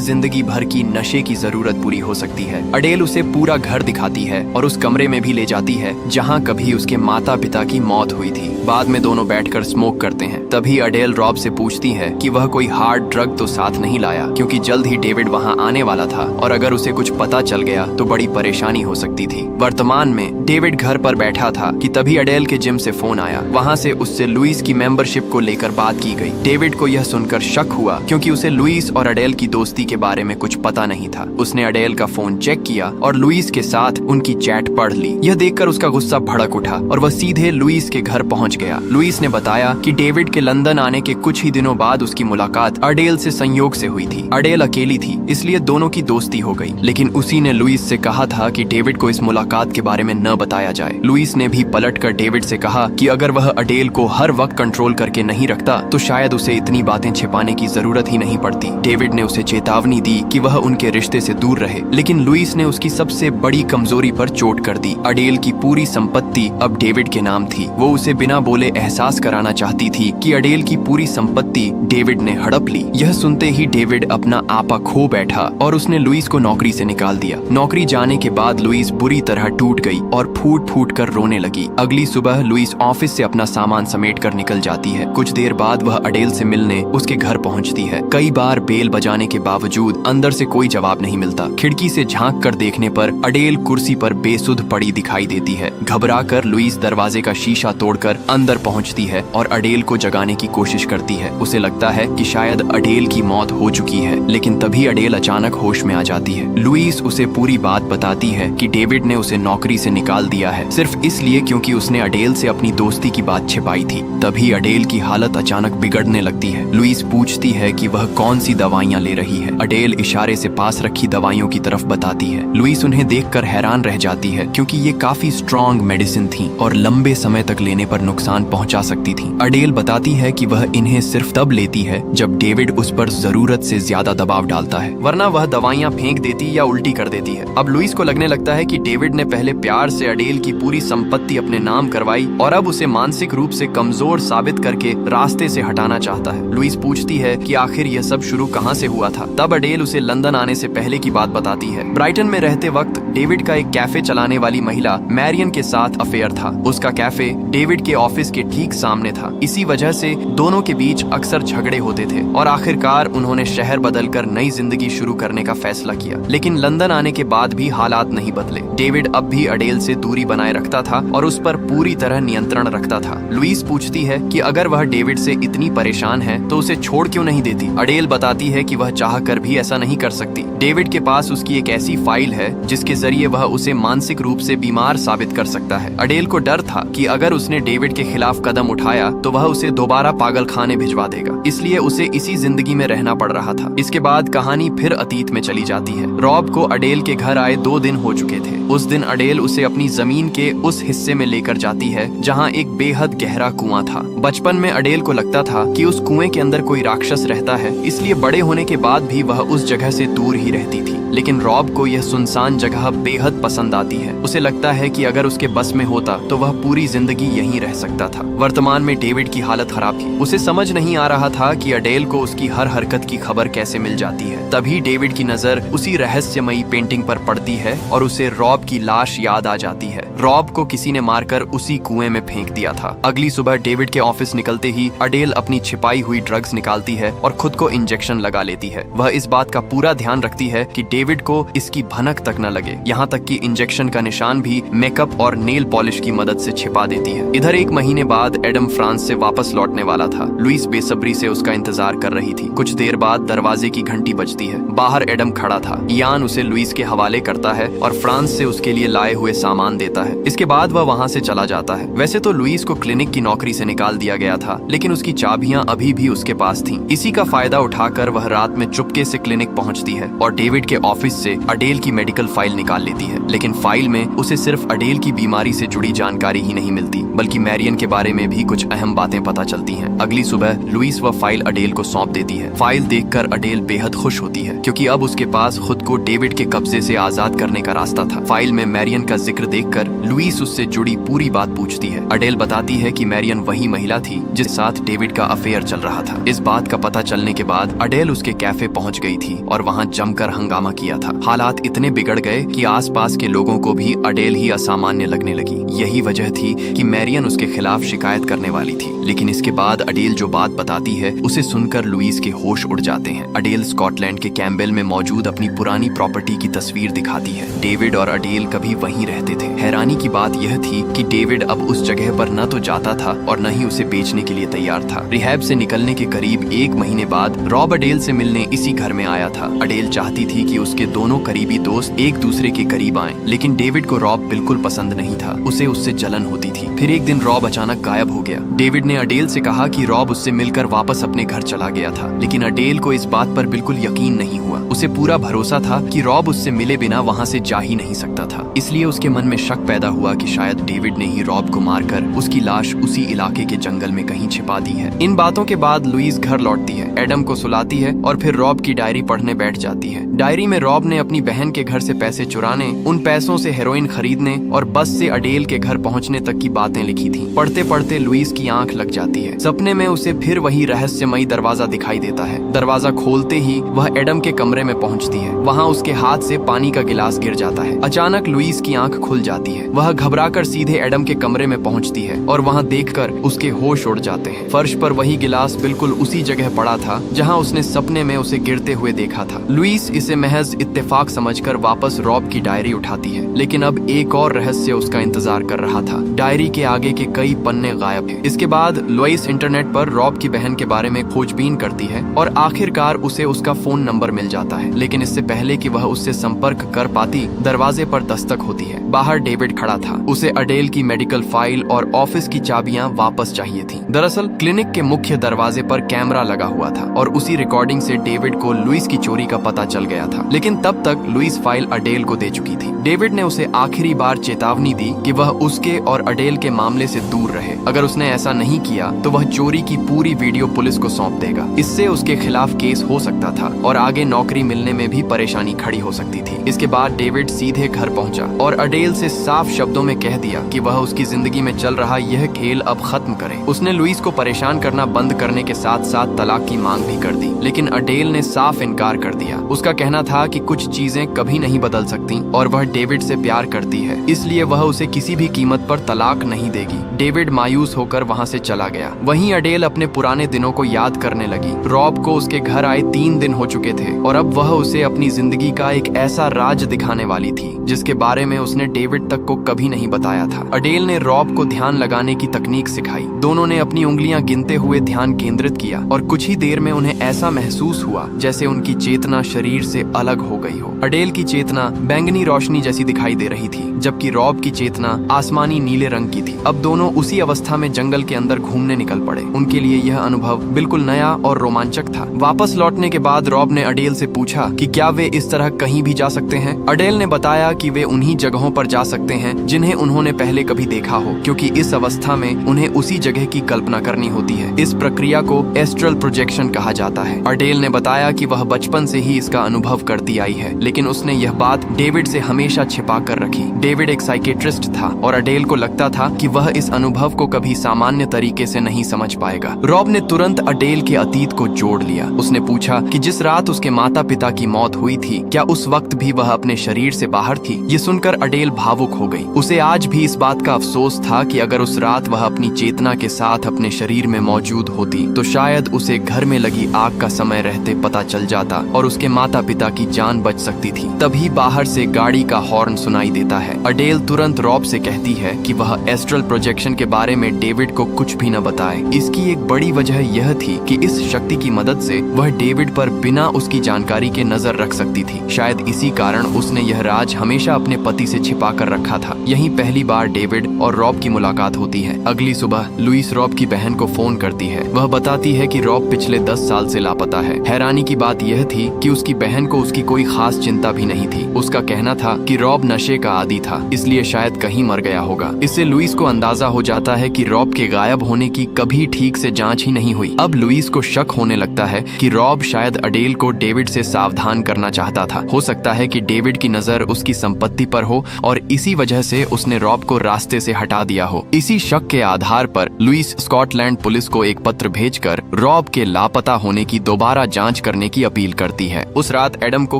जिंदगी भर की नशे की जरूरत पूरी हो सकती है। अडेल उसे पूरा घर दिखाती है और उस कमरे में भी ले जाती है जहां कभी उसके माता पिता की मौत हुई थी। बाद में दोनों बैठकर स्मोक करते हैं। तभी अडेल रॉब से पूछती है कि वह कोई हार्ड ड्रग तो साथ नहीं लाया, क्योंकि जल्द ही डेविड वहां आने वाला था और अगर उसे कुछ पता चल गया तो बड़ी परेशानी हो सकती थी। वर्तमान में डेविड घर पर बैठा था कि तभी अडेल के जिम से फोन आया। वहां से उससे लुइस की मेंबरशिप को लेकर बात की गई। डेविड को यह सुनकर शक हुआ, क्योंकि उसे लुइस और अडेल की दोस्ती के बारे में कुछ पता नहीं था। उसने अडेल का फोन चेक किया और लुइस के साथ उनकी चैट पढ़ ली। यह देखकर उसका गुस्सा भड़क उठा और वह सीधे लुइस के घर पहुंच गया। लुइस ने बताया कि डेविड के लंदन आने के कुछ ही दिनों बाद उसकी मुलाकात अडेल से संयोग से हुई थी। अडेल अकेली थी, इसलिए दोनों की दोस्ती हो गई। लेकिन उसी ने लुइस से कहा था कि डेविड को इस मुलाकात के बारे में न बताया जाए। लुइस ने भी पलटकर डेविड से कहा कि अगर वह अडेल को हर वक्त कंट्रोल करके नहीं रखता तो शायद उसे इतनी बातें छिपाने की जरूरत ही नहीं पड़ती। डेविड ने उसे चेतावनी दी कि वह उनके रिश्ते से दूर रहे, लेकिन लुइस ने उसकी सबसे बड़ी कमजोरी पर चोट कर दी। अडेल की पूरी संपत्ति अब डेविड के नाम थी। वो उसे बिना बोले एहसास कराना चाहती थी कि अडेल की पूरी संपत्ति डेविड ने हड़प ली। यह सुनते ही डेविड अपना आपा खो बैठा और उसने लुइस को नौकरी से निकाल दिया। नौकरी जाने के बाद लुइस बुरी तरह टूट गई और फूट फूट कर रोने लगी। अगली सुबह लुइस ऑफिस से अपना सामान समेट कर निकल जाती है। कुछ देर बाद वह अडेल से मिलने उसके घर पहुंचती है। कई बार बेल बजाने के बावजूद अंदर से कोई जवाब नहीं मिलता। खिड़की से झांक कर देखने पर अडेल कुर्सी पर बेसुध पड़ी दिखाई देती है। घबराकर लुइस दरवाजे का शीशा तोड़कर अंदर पहुंचती है और अडेल को जगाने की कोशिश करती है। उसे लगता है कि शायद अडेल की मौत हो चुकी है, लेकिन तभी अडेल अचानक होश में आ जाती है। लुइस उसे पूरी बात बताती है कि डेविड ने उसे नौकरी से निकाल दिया है सिर्फ इसलिए क्योंकि उसने अडेल से अपनी दोस्ती की बात छिपाई थी। तभी अडेल की हालत अचानक बिगड़ने लगती है। लुइस पूछती है कि वह कौन सी दवाइयां ले रही है। अडेल इशारे से पास रखी दवाइयों की तरफ बताती है। लुइस उन्हें देखकर हैरान रह जाती है, क्योंकि ये काफी स्ट्रॉन्ग मेडिसिन थी और लंबे समय तक लेने पर नुकसान पहुंचा सकती थी। अडेल बताती है कि वह इन्हें सिर्फ तब लेती है जब डेविड उस पर जरूरत से ज्यादा दबाव डालता है, वरना वह दवाइयां फेंक देती या उल्टी कर देती है। अब लुइस को लगने लगता है कि डेविड ने पहले प्यार से अडेल की पूरी संपत्ति अपने नाम करवाई और अब उसे मानसिक रूप से कमजोर साबित करके रास्ते से हटाना चाहता है। लुइस पूछती है कि आखिर यह सब शुरू कहां से हुआ था। तब अडेल उसे लंदन आने से पहले की बात बताती है। ब्राइटन में रहते वक्त डेविड का एक कैफे चलाने वाली महिला मैरियन के साथ अफेयर था। उसका कैफे डेविड के ऑफिस के ठीक सामने था। इसी वजह से दोनों के बीच अक्सर झगड़े होते थे और आखिरकार उन्होंने शहर बदलकर नई जिंदगी शुरू करने का फैसला किया। लेकिन लंदन आने के बाद भी हालात नहीं बदले। डेविड अब भी अडेल से दूरी बनाए रखता था और उस पर पूरी तरह नियंत्रण रखता था। लुइस पूछती है कि अगर वह डेविड से इतनी परेशान है तो उसे छोड़ क्यों नहीं देती। अडेल बताती है कि वह चाह कर भी ऐसा नहीं कर सकती। डेविड के पास उसकी एक ऐसी फाइल है जिसके जरिए वह उसे मानसिक रूप से बीमार साबित कर सकता है। अडेल को डर था कि अगर उसने डेविड के खिलाफ कदम उठाया तो वह उसे दोबारा पागल खाने भिजवा देगा, इसलिए उसे इसी जिंदगी में रहना पड़ रहा था। इसके बाद कहानी फिर अतीत में चली जाती है। रॉब को अडेल के घर आए 2 दिन हो चुके थे। उस दिन अडेल उसे अपनी जमीन के उस हिस्से में लेकर जाती है जहाँ एक बेहद गहरा कुआं था। बचपन में अडेल को लगता था कि उस कुएं के अंदर कोई राक्षस रहता है, इसलिए बड़े होने के बाद भी वह उस जगह से दूर ही रहती थी। लेकिन रॉब को यह सुनसान जगह बेहद पसंद आती है। उसे लगता है कि अगर उसके बस में होता तो वह पूरी जिंदगी यहीं रह सकता था। वर्तमान में डेविड की हालत खराब थी। उसे समझ नहीं आ रहा था कि अडेल को उसकी हर हरकत की खबर कैसे मिल जाती है। तभी डेविड की नजर उसी रहस्यमयी पेंटिंग पर पड़ती है और उसे रॉब की लाश याद आ जाती है। रॉब को किसी ने मारकर उसी कुएं में फेंक दिया था। अगली सुबह डेविड के ऑफिस निकलते ही अडेल अपनी छिपाई हुई ड्रग्स निकालती है और खुद को इंजेक्शन लगा लेती है। वह इस बात का पूरा ध्यान रखती है कि डेविड को इसकी भनक तक न लगे। यहाँ तक कि इंजेक्शन का निशान भी मेकअप और नेल पॉलिश की मदद से छिपा देती है। इधर 1 महीने बाद एडम फ्रांस से वापस लौटने वाला था। लुइस बेसब्री से उसका इंतजार कर रही थी। कुछ देर बाद दरवाजे की घंटी बजती है। बाहर एडम खड़ा था। इयान उसे लुइस के हवाले करता है और फ्रांस से उसके लिए लाए हुए सामान देता है। इसके बाद वह वहाँ से चला जाता है। वैसे तो लुइस को क्लिनिक की नौकरी से निकाल दिया गया था, लेकिन उसकी चाबियां अभी भी उसके पास थीं। इसी का फायदा उठाकर वह रात में चुपके से क्लिनिक पहुंचती है और डेविड के ऑफिस से अडेल की मेडिकल फाइल निकाल लेती है। लेकिन फाइल में उसे सिर्फ अडेल की बीमारी से जुड़ी जानकारी ही नहीं मिलती, बल्कि मैरियन के बारे में भी कुछ अहम बातें पता चलती हैं। अगली सुबह लुइस वह फाइल अडेल को सौंप देती है। फाइल देखकर अडेल बेहद खुश होती है, क्योंकि अब उसके पास खुद को डेविड के कब्जे से आजाद करने का रास्ता था। फाइल में मैरियन का जिक्र देखकर लुइस उससे जुड़ी पूरी बात पूछती है। अडेल बताती है कि मैरियन वही महिला थी जिस साथ डेविड का अफेयर चल रहा था। इस बात का पता चलने के बाद अडेल उसके कैफे पहुंच गई थी और वहां जमकर हंगामा किया था। हालात इतने बिगड़ गए कि आसपास के लोगों को भी अडेल ही असामान्य लगने लगी। यही वजह थी कि मैरियन उसके खिलाफ शिकायत करने वाली थी। लेकिन इसके बाद अडेल जो बात बताती है उसे सुनकर लुइस के होश उड़ जाते हैं। अडेल स्कॉटलैंड के कैम्बेल में मौजूद अपनी पुरानी प्रॉपर्टी की तस्वीर दिखाती है। डेविड और अडेल कभी वहीं रहते थे। हैरानी की बात यह थी कि डेविड अब उस जगह पर न तो जाता था और न ही उसे बेचने के लिए तैयार था। रिहैब से निकलने के करीब 1 महीने बाद रॉब अडेल से मिलने इसी घर में आया था। अडेल चाहती थी कि उसके दोनों करीबी दोस्त एक दूसरे के करीब आएं, लेकिन डेविड को रॉब बिल्कुल पसंद नहीं था। उसे उससे जलन होती थी। फिर एक दिन रॉब अचानक गायब हो गया। डेविड ने अडेल से कहा कि रॉब उससे मिलकर वापस अपने घर चला गया था, लेकिन अडेल को इस बात पर बिल्कुल यकीन नहीं हुआ। उसे पूरा भरोसा था कि रॉब उससे मिले बिना वहाँ से जा ही नहीं सकता था। इसलिए उसके मन में शक पैदा हुआ कि शायद डेविड ने ही रॉब को मारकर उसकी लाश उसी इलाके के जंगल में कहीं छिपा दी है। इन बातों के बाद लुइस घर लौटती है, एडम को सुलाती है और फिर रॉब की डायरी पढ़ने बैठ जाती है। डायरी में रॉब ने अपनी बहन के घर से पैसे चुराने, उन पैसों से हेरोइन खरीदने और बस से अडेल के घर पहुंचने तक की बातें लिखी थी। पढ़ते पढ़ते लुइस की आंख लग जाती है। सपने में उसे फिर वही रहस्यमयी दरवाजा दिखाई देता है। दरवाजा खोलते ही वह एडम के कमरे में पहुंचती है। वहां उसके हाथ से पानी का गिलास गिर जाता है। अचानक लुइस की आंख खुल जाती है। वह घबराकर सीधे एडम के कमरे में पहुंचती है और वहां देखकर उसके होश उड़ जाते हैं। फर्श पर वही गिलास बिल्कुल उसी जगह पड़ा था जहां उसने सपने में उसे गिरते हुए देखा था। लुइस इसे महज इत्तेफाक समझकर वापस रॉब की डायरी उठाती है, लेकिन अब एक और रहस्य उसका इंतजार कर रहा था। डायरी के आगे के कई पन्ने गायब हैं। इसके बाद लुइस इंटरनेट पर रॉब की बहन के बारे में खोजबीन करती है और आखिरकार उसे उसका फोन नंबर मिल जाता है। लेकिन इससे पहले कि वह उससे संपर्क कर पाती, दरवाजे पर दस्तक होती है। बाहर डेविड खड़ा था। उसे अडेल की मेडिकल फाइल और ऑफिस की चाबियां वापस चाहिए थी। दरअसल क्लिनिक के मुख्य दरवाजे पर कैमरा लगा हुआ था और उसी रिकॉर्डिंग से डेविड को लुइस की चोरी का पता चल गया था। लेकिन तब तक लुइस फाइल अडेल को दे चुकी थी। डेविड ने उसे आखिरी बार चेतावनी दी कि वह उसके और अडेल के मामले से दूर रहे। अगर उसने ऐसा नहीं किया तो वह चोरी की पूरी वीडियो पुलिस को सौंप देगा। इससे उसके खिलाफ केस हो सकता था और आगे नौकरी मिलने में भी परेशानी खड़ी हो सकती थी। इसके बाद डेविड सीधे घर पहुंचा और अडेल से साफ शब्दों में कह दिया कि वह उसकी जिंदगी में चल रहा यह खेल अब खत्म करे। उसने लुइस को परेशान करना बंद करने के साथ साथ तलाक की मांग भी कर दी, लेकिन अडेल ने साफ इनकार कर दिया। उसका कहना था कि कुछ चीजें कभी नहीं बदल सकती और वह डेविड से प्यार करती है, इसलिए वह उसे किसी भी कीमत पर तलाक नहीं देगी। डेविड मायूस होकर वहां से चला गया। वहीं अडेल अपने पुराने दिनों को याद करने लगी। रॉब को उसके घर आए 3 दिन हो चुके थे और अब वह उसे अपनी जिंदगी का एक ऐसा राज दिखाने वाली थी जिसके बारे में उसने डेविड तक को कभी नहीं बताया था। अडेल ने रॉब को ध्यान लगाने की तकनीक सिखाई। दोनों ने अपनी उंगलियां गिनते हुए ध्यान केंद्रित किया और कुछ ही देर में उन्हें ऐसा महसूस हुआ जैसे उनकी चेतना शरीर से अलग हो गई हो। अडेल की चेतना बैंगनी रोशनी जैसी दिखाई दे रही थी, जबकि रॉब की चेतना आसमानी नीले रंग की थी। अब दोनों उसी अवस्था में जंगल के अंदर घूमने निकल पड़े। उनके लिए यह अनुभव बिल्कुल नया और रोमांचक था। वापस लौटने के बाद रॉब ने अडेल से पूछा कि क्या वे इस तरह कहीं भी जा सकते हैं। अडेल ने बताया कि वे उन्हीं जगहों पर जा सकते हैं जिन्हें उन्होंने पहले कभी देखा हो, क्योंकि इस अवस्था में उन्हें उसी जगह की कल्पना करनी होती है। इस प्रक्रिया को एस्ट्रल प्रोजेक्शन कहा जाता है। अडेल ने बताया कि वह बचपन से ही इसका अनुभव करती आई है, लेकिन उसने यह बात डेविड से हमेशा छिपा कर रखी। डेविड एक साइकेट्रिस्ट था और अडेल को लगता था कि वह इस अनुभव को कभी सामान्य तरीके से नहीं समझ पाएगा। रॉब ने तुरंत अडेल के अतीत को जोड़ लिया। उसने पूछा कि जिस रात उसके माता पिता की मौत हुई थी, क्या उस वक्त भी वह अपने शरीर से बाहर थी। ये सुनकर अडेल भावुक हो गई। उसे आज भी इस बात का अफसोस था कि अगर उस रात वह अपनी चेतना के साथ अपने शरीर में मौजूद होती तो शायद उसे घर में लगी आग का समय रहते पता चल जाता और उसके माता पिता की जान बच सकती थी। तभी बाहर से गाड़ी का हॉर्न सुनाई देता है। अडेल तुरंत रॉब से कहती है कि वह एस्ट्रल प्रोजेक्शन के बारे में डेविड को कुछ भी न बताए। इसकी एक बड़ी वजह यह थी कि इस शक्ति की मदद से वह डेविड पर बिना उसकी जानकारी के नजर रख सकती थी। शायद इसी कारण उसने यह राज हमेशा अपने पति से छिपा कर रखा था। यहीं पहली बार डेविड और रॉब की मुलाकात होती है। अगली सुबह लुइस रॉब की बहन को फोन करती है। वह बताती है कि रॉब पिछले 10 साल से लापता है। हैरानी की बात यह थी कि उसकी बहन को उसकी कोई खास चिंता भी नहीं थी। उसका कहना था कि रॉब नशे का आदी था, इसलिए शायद कहीं मर गया होगा। इससे लुइस को अंदाजा हो जाता है कि रॉब के गायब होने की कभी ठीक से जांच ही नहीं हुई। अब लुइस को शक होने लगता है कि रॉब शायद अडेल को डेविड से सावधान करना चाहता था। हो सकता है कि डेविड की नजर उसकी संपत्ति पर हो और इसी वजह से उसने रॉब को रास्ते से हटा दिया हो। इसी शक के आधार पर लुइस स्कॉटलैंड पुलिस को एक पत्र भेजकर रॉब के लापता होने की दोबारा जांच करने की अपील करती है। उस रात एडम को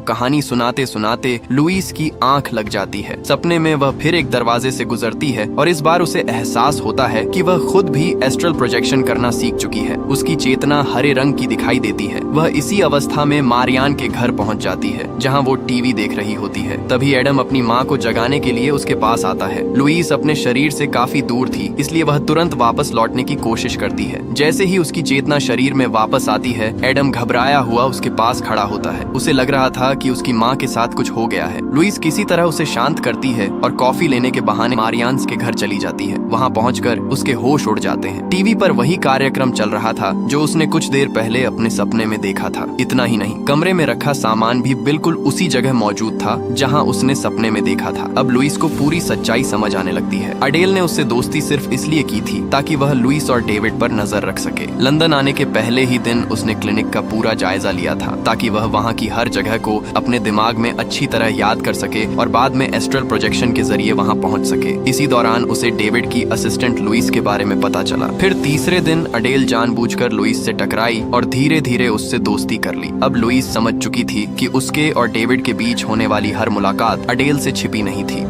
कहानी सुनाते सुनाते लुइस की आंख लग जाती है। सपने में वह फिर एक दरवाजे से गुजरती है और इस बार उसे एहसास होता है कि वह खुद भी एस्ट्रल प्रोजेक्शन करना सीख चुकी है। उसकी चेतना हरे रंग की दिखाई देती है। वह इसी अवस्था में मारियान के घर पहुंच जाती है जहां वो टीवी देख रही होती है। तभी एडम अपनी मां को जगाने के लिए उसके पास आता है। लुइस अपने शरीर से काफी दूर थी, इसलिए वह तुरंत वापस लौटने की कोशिश करती है। जैसे ही उसकी चेतना शरीर में वापस आती है, एडम घबराया हुआ उसके पास खड़ा होता है। उसे लग रहा था कि उसकी मां के साथ कुछ हो गया है। लुइस किसी तरह उसे शांत करती है और कॉफी लेने के बहाने मारियान्स के घर चली जाती है। वहां पहुंचकर उसके होश उड़ जाते हैं। टीवी पर वही कार्यक्रम चल रहा था जो उसने कुछ देर पहले अपने सपने में देखा था। इतना ही नहीं, कमरे में रखा सामान भी बिल्कुल उसी जगह मौजूद था जहां उसने सपने में देखा था। अब लुइस को पूरी सच्चाई समझ आने लगती है। अडेल ने उससे दोस्ती सिर्फ इसलिए की थी ताकि वह लुइस और डेविड पर नजर रख सके। लंदन आने के पहले ही दिन उसने क्लिनिक का पूरा जायजा लिया था ताकि वह वहां की हर जगह को अपने दिमाग में अच्छी तरह याद कर सके और बाद में एस्ट्रल प्रोजेक्शन के जरिए वहां पहुंच सके। इसी दौरान उसे डेविड की असिस्टेंट लुइस के बारे में पता चला। फिर तीसरे दिन अडेल जानबूझकर लुइस से टकराई और धीरे धीरे उससे दोस्ती कर ली। अब लुइस समझ चुकी थी कि उसके और डेविड के बीच होने वाली हर मुलाकात अडेल से छिपी नहीं थी।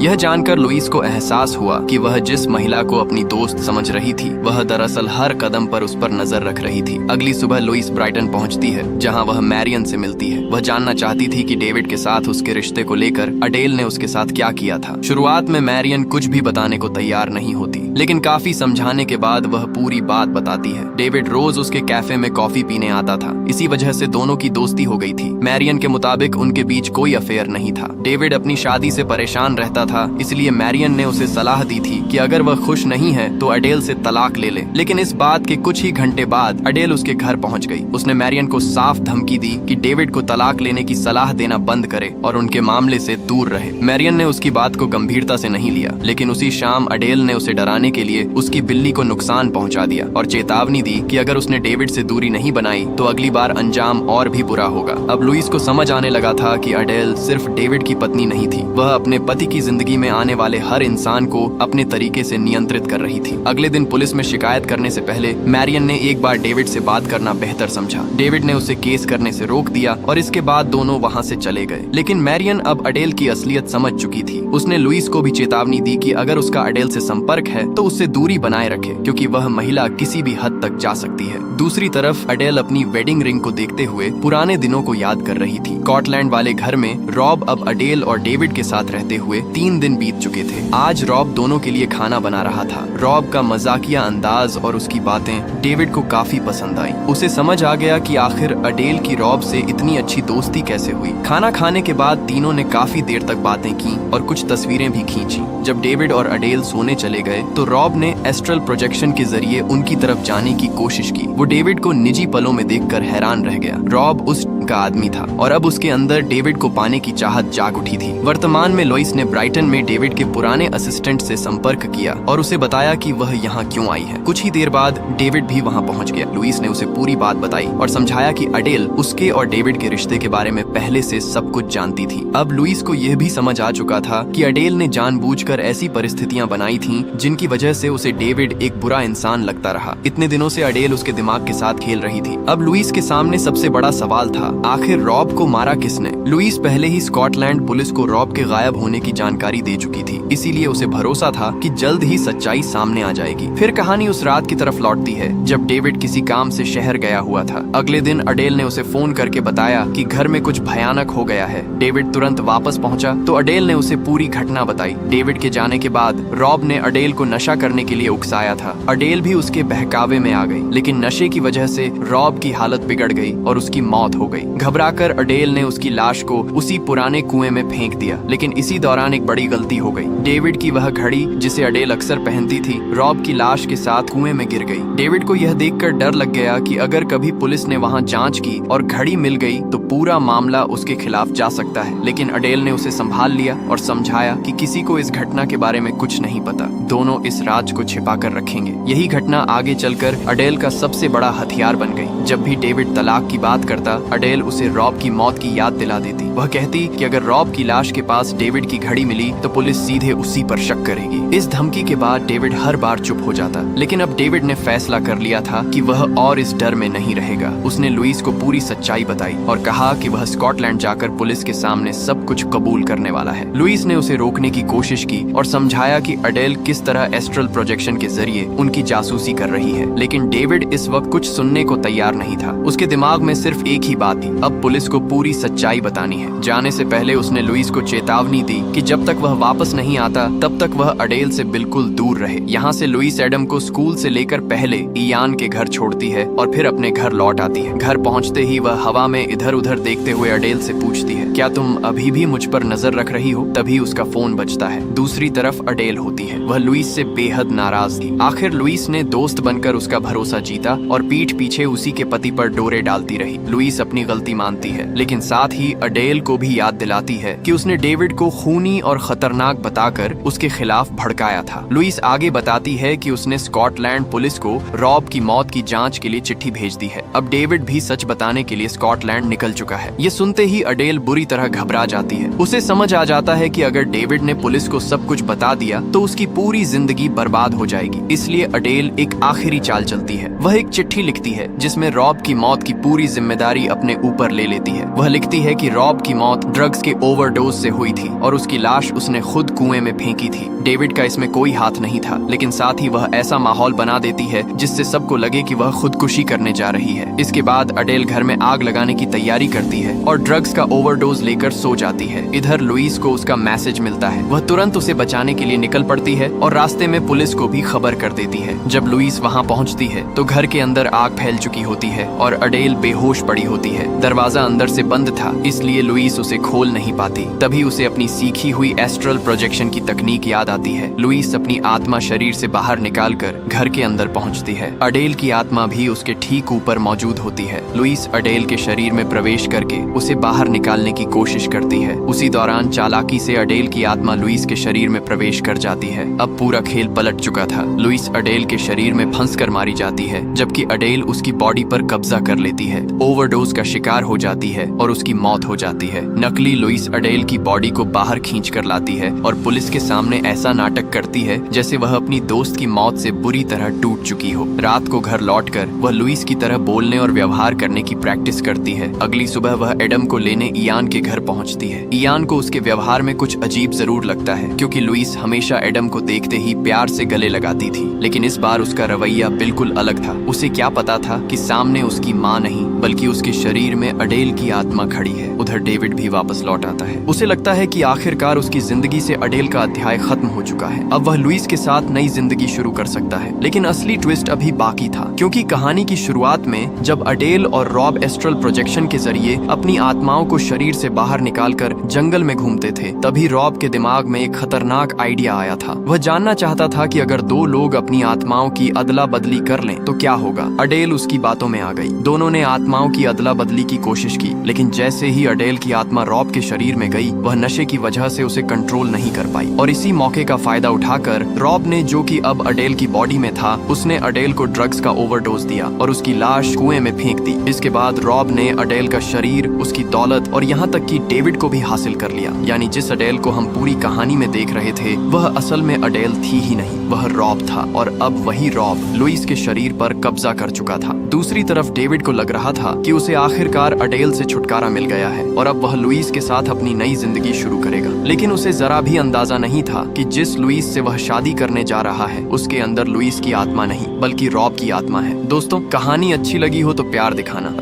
यह जानकर लुइस को एहसास हुआ कि वह जिस महिला को अपनी दोस्त समझ रही थी वह दरअसल हर कदम पर उस पर नजर रख रही थी। अगली सुबह लुइस ब्राइटन पहुंचती है जहां वह मैरियन से मिलती है। वह जानना चाहती थी कि डेविड के साथ उसके रिश्ते को लेकर अडेल ने उसके साथ क्या किया था। शुरुआत में मैरियन कुछ भी बताने को तैयार नहीं होती, लेकिन काफी समझाने के बाद वह पूरी बात बताती है। डेविड रोज उसके कैफे में कॉफी पीने आता था, इसी वजह से दोनों की दोस्ती हो गई थी। मैरियन के मुताबिक उनके बीच कोई अफेयर नहीं था। डेविड अपनी शादी से परेशान रहता था, इसलिए मैरियन ने उसे सलाह दी थी कि अगर वह खुश नहीं है तो अडेल से तलाक ले ले। लेकिन इस बात के कुछ ही घंटे बाद अडेल उसके घर पहुंच गई। उसने मैरियन को साफ धमकी दी कि डेविड को तलाक लेने की सलाह देना बंद करे और उनके मामले से दूर रहे। मैरियन ने उसकी बात को गंभीरता से नहीं लिया, लेकिन उसी शाम अडेल ने उसे डराने के लिए उसकी बिल्ली को नुकसान पहुंचा दिया और चेतावनी दी कि अगर उसने डेविड से दूरी नहीं बनाई तो अगली बार अंजाम और भी बुरा होगा। अब लुइस को समझ आने लगा था कि अडेल सिर्फ डेविड की पत्नी नहीं थी, वह अपने पति की जिंदगी में आने वाले हर इंसान को अपने तरीके से नियंत्रित कर रही थी। अगले दिन पुलिस में शिकायत करने से पहले मैरियन ने एक बार डेविड से बात करना बेहतर समझा। डेविड ने उसे केस करने से रोक दिया और इसके बाद दोनों वहां से चले गए। लेकिन मैरियन अब अडेल की असलियत समझ चुकी थी। उसने लुइस को भी चेतावनी दी कि अगर उसका अडेल से संपर्क है तो उससे दूरी बनाए रखे, क्योंकि वह महिला किसी भी हद तक जा सकती है। दूसरी तरफ अडेल अपनी वेडिंग रिंग को देखते हुए पुराने दिनों को याद कर रही थी। स्कॉटलैंड वाले घर में रॉब अब अडेल और डेविड के साथ रहते हुए 3 दिन बीत चुके थे। आज रॉब दोनों के लिए खाना बना रहा था। रॉब का मजाकिया अंदाज और उसकी बातें डेविड को काफी पसंद आई। उसे समझ आ गया कि आखिर अडेल की रॉब से इतनी अच्छी दोस्ती कैसे हुई। खाना खाने के बाद तीनों ने काफी देर तक बातें की और कुछ तस्वीरें भी खींची। जब डेविड और अडेल सोने चले गए तो रॉब ने एस्ट्रल प्रोजेक्शन के जरिए उनकी तरफ जाने की कोशिश की। वो डेविड को निजी पलों में देखकर हैरान रह गया। रॉब उस का आदमी था और अब उसके अंदर डेविड को पाने की चाहत जाग उठी थी। वर्तमान में लुइस ने ब्राइटन में डेविड के पुराने असिस्टेंट से संपर्क किया और उसे बताया कि वह यहाँ क्यों आई है। कुछ ही देर बाद डेविड भी वहाँ पहुँच गया। लुइस ने उसे पूरी बात बताई और समझाया कि अडेल उसके और डेविड के रिश्ते के बारे में पहले से सब कुछ जानती थी। अब लुइस को यह भी समझ आ चुका था कि अडेल ने जानबूझकर ऐसी परिस्थितियां बनाई थीं जिनकी वजह से उसे डेविड एक बुरा इंसान लगता रहा। इतने दिनों से अडेल उसके दिमाग के साथ खेल रही थी। अब लुइस के सामने सबसे बड़ा सवाल था था। आखिर रॉब को मारा किसने? लुइस पहले ही स्कॉटलैंड पुलिस को रॉब के गायब होने की जानकारी दे चुकी थी, इसीलिए उसे भरोसा था कि जल्द ही सच्चाई सामने आ जाएगी। फिर कहानी उस रात की तरफ लौटती है जब डेविड किसी काम से शहर गया हुआ था। अगले दिन अडेल ने उसे फोन करके बताया कि घर में कुछ भयानक हो गया है। डेविड तुरंत वापस पहुंचा तो अडेल ने उसे पूरी घटना बताई। डेविड के जाने के बाद रॉब ने अडेल को नशा करने के लिए उकसाया था। अडेल भी उसके बहकावे में आ गई, लेकिन नशे की वजह से रॉब की हालत बिगड़ गई और उसकी मौत हो गई। घबराकर अडेल ने उसकी लाश को उसी पुराने कुएं में फेंक दिया, लेकिन इसी दौरान एक बड़ी गलती हो गई। डेविड की वह घड़ी जिसे अडेल अक्सर पहनती थी रॉब की लाश के साथ कुएं में गिर गई। डेविड को यह देखकर डर लग गया कि अगर कभी पुलिस ने वहां जांच की और घड़ी मिल गई तो पूरा मामला उसके खिलाफ जा सकता है। लेकिन अडेल ने उसे संभाल लिया और समझाया कि किसी को इस घटना के बारे में कुछ नहीं पता, दोनों इस राज को छिपा कर रखेंगे। यही घटना आगे चलकर अडेल का सबसे बड़ा हथियार बन गई। जब भी डेविड तलाक की बात करता अडेल उसे रॉब की मौत की याद दिला देती। वह कहती कि अगर रॉब की लाश के पास डेविड की घड़ी मिली तो पुलिस सीधे उसी पर शक करेगी। इस धमकी के बाद डेविड हर बार चुप हो जाता, लेकिन अब डेविड ने फैसला कर लिया था कि वह और इस डर में नहीं रहेगा। उसने लुइस को पूरी सच्चाई बताई और कहा कि वह स्कॉटलैंड जाकर पुलिस के सामने सब कुछ कबूल करने वाला है। लुइस ने उसे रोकने की कोशिश की और समझाया कि अडेल किस तरह एस्ट्रल प्रोजेक्शन के जरिए उनकी जासूसी कर रही है, लेकिन डेविड इस वक्त कुछ सुनने को तैयार नहीं था। उसके दिमाग में सिर्फ एक ही बात थी, अब पुलिस को पूरी सच्चाई बतानी है। जाने से पहले उसने लुइस को चेतावनी दी कि जब तक वह वापस नहीं आता तब तक वह अडेल से बिल्कुल दूर रहे। यहाँ से लुइस एडम को स्कूल से लेकर पहले इयान के घर छोड़ती है और फिर अपने घर लौट आती है। घर पहुँचते ही वह हवा में इधर उधर देखते हुए अडेल से पूछती है, क्या तुम अभी भी मुझ पर नजर रख रही हो? तभी उसका फोन बजता है। दूसरी तरफ अडेल होती है। वह लुइस से बेहद नाराज थी। आखिर लुइस ने दोस्त बनकर उसका भरोसा जीता और पीठ पीछे उसी के पति पर डोरे डालती रही। लुइस अपनी गलती मानती है, लेकिन साथ ही अडेल को भी याद दिलाती है कि उसने डेविड को खूनी और खतरनाक बताकर उसके खिलाफ भड़काया था। लुइस आगे बताती है कि उसने स्कॉटलैंड पुलिस को रॉब की मौत की जांच के लिए चिट्ठी भेज दी है। अब डेविड भी सच बताने के लिए स्कॉटलैंड निकल चुका है। ये सुनते ही अडेल बुरी तरह घबरा जाती है। उसे समझ आ जाता है कि अगर डेविड ने पुलिस को सब कुछ बता दिया तो उसकी पूरी जिंदगी बर्बाद हो जाएगी। इसलिए अडेल एक आखिरी चाल चलती है। वह एक चिट्ठी लिखती है जिसमें रॉब की मौत की पूरी जिम्मेदारी अपने ऊपर ले लेती है। वह लिखती है कि रॉब की मौत ड्रग्स के ओवरडोज से हुई थी और उसकी लाश उसने खुद कुएं में फेंकी थी। डेविड का इसमें कोई हाथ नहीं था, लेकिन साथ ही वह ऐसा माहौल बना देती है जिससे सबको लगे कि वह खुदकुशी करने जा रही है। इसके बाद अडेल घर में आग लगाने की तैयारी करती है और ड्रग्स का ओवरडोज लेकर सो जाती है। इधर लुइस को उसका मैसेज मिलता है। वह तुरंत उसे बचाने के लिए निकल पड़ती है और रास्ते में पुलिस को भी खबर कर देती है। जब लुइस वहां पहुंचती है तो घर के अंदर आग फैल चुकी होती है और अडेल बेहोश पड़ी होती है। दरवाजा अंदर से बंद था, इसलिए लुइस उसे खोल नहीं पाती। तभी उसे अपनी सीखी हुई एस्ट्रल प्रोजेक्शन की तकनीक याद आती है। लुइस अपनी आत्मा शरीर से बाहर निकालकर घर के अंदर पहुंचती है। अडेल की आत्मा भी उसके ठीक ऊपर मौजूद होती है। लुइस अडेल के शरीर में प्रवेश करके उसे बाहर निकालने की कोशिश करती है। उसी दौरान चालाकी से अडेल की आत्मा लुइस के शरीर में प्रवेश कर जाती है। अब पूरा खेल पलट चुका था। लुइस अडेल के शरीर में फंस कर मारी जाती है, जबकि अडेल उसकी बॉडी पर कब्जा कर लेती है। ओवरडोज का शिकार हो जाती है और उसकी मौत हो जाती है। नकली लुइस अडेल की बॉडी को बाहर खींच कर लाती है और पुलिस के सामने ऐसा नाटक करती है जैसे वह अपनी दोस्त की मौत से बुरी तरह टूट चुकी हो। रात को घर लौटकर वह लुइस की तरह बोलने और व्यवहार करने की प्रैक्टिस करती है। अगली सुबह वह एडम को लेने इयान के घर पहुंचती है। इयान को उसके व्यवहार में कुछ अजीब जरूर लगता है, क्योंकि लुइस हमेशा एडम को देखते ही प्यार से गले लगाती थी, लेकिन इस बार उसका रवैया बिल्कुल अलग था। उसे क्या पता था कि सामने उसकी माँ नहीं बल्कि उसके शरीर में अडेल की आत्मा खड़ी है। उधर डेविड भी वापस लौट आता है। उसे लगता है कि आखिरकार उसकी जिंदगी से अडेल का अध्याय खत्म हो चुका है। अब वह लुइस के साथ नई जिंदगी शुरू कर सकता है। लेकिन असली ट्विस्ट अभी बाकी था, क्योंकि कहानी की शुरुआत में जब अडेल और रॉब एस्ट्रल प्रोजेक्शन के जरिए अपनी आत्माओं को शरीर से बाहर निकालकर जंगल में घूमते थे, तभी रॉब के दिमाग में एक खतरनाक आइडिया आया था। वह जानना चाहता था कि अगर दो लोग अपनी आत्माओं की अदला बदली कर लें तो क्या होगा। अडेल उसकी बातों में आ गई। दोनों ने आत्माओं की अदला बदली की कोशिश की, लेकिन जैसे ही अडेल की आत्मा रॉब के शरीर में गई, वह नशे की वजह से उसे कंट्रोल नहीं कर पाई और इसी मौके का फायदा उठाकर रॉब ने, जो कि अब अडेल की बॉडी में था, उसने अडेल को ड्रग्स का ओवरडोज दिया और उसकी लाश कुएं में फेंक दी। इसके बाद रॉब ने अडेल का शरीर, उसकी दौलत और यहाँ तक कि डेविड को भी हासिल कर लिया। यानी जिस अडेल को हम पूरी कहानी में देख रहे थे वह असल में अडेल थी ही नहीं, वह रॉब था। और अब वही रॉब लुइस के शरीर पर कब्जा कर चुका था। दूसरी तरफ डेविड को लग रहा था था कि उसे आखिरकार अडेल से छुटकारा मिल गया है और अब वह लुइस के साथ अपनी नई जिंदगी शुरू करेगा। लेकिन उसे जरा भी अंदाजा नहीं था कि जिस लुइस से वह शादी करने जा रहा है उसके अंदर लुइस की आत्मा नहीं बल्कि रॉब की आत्मा है। दोस्तों, कहानी अच्छी लगी हो तो प्यार दिखाना।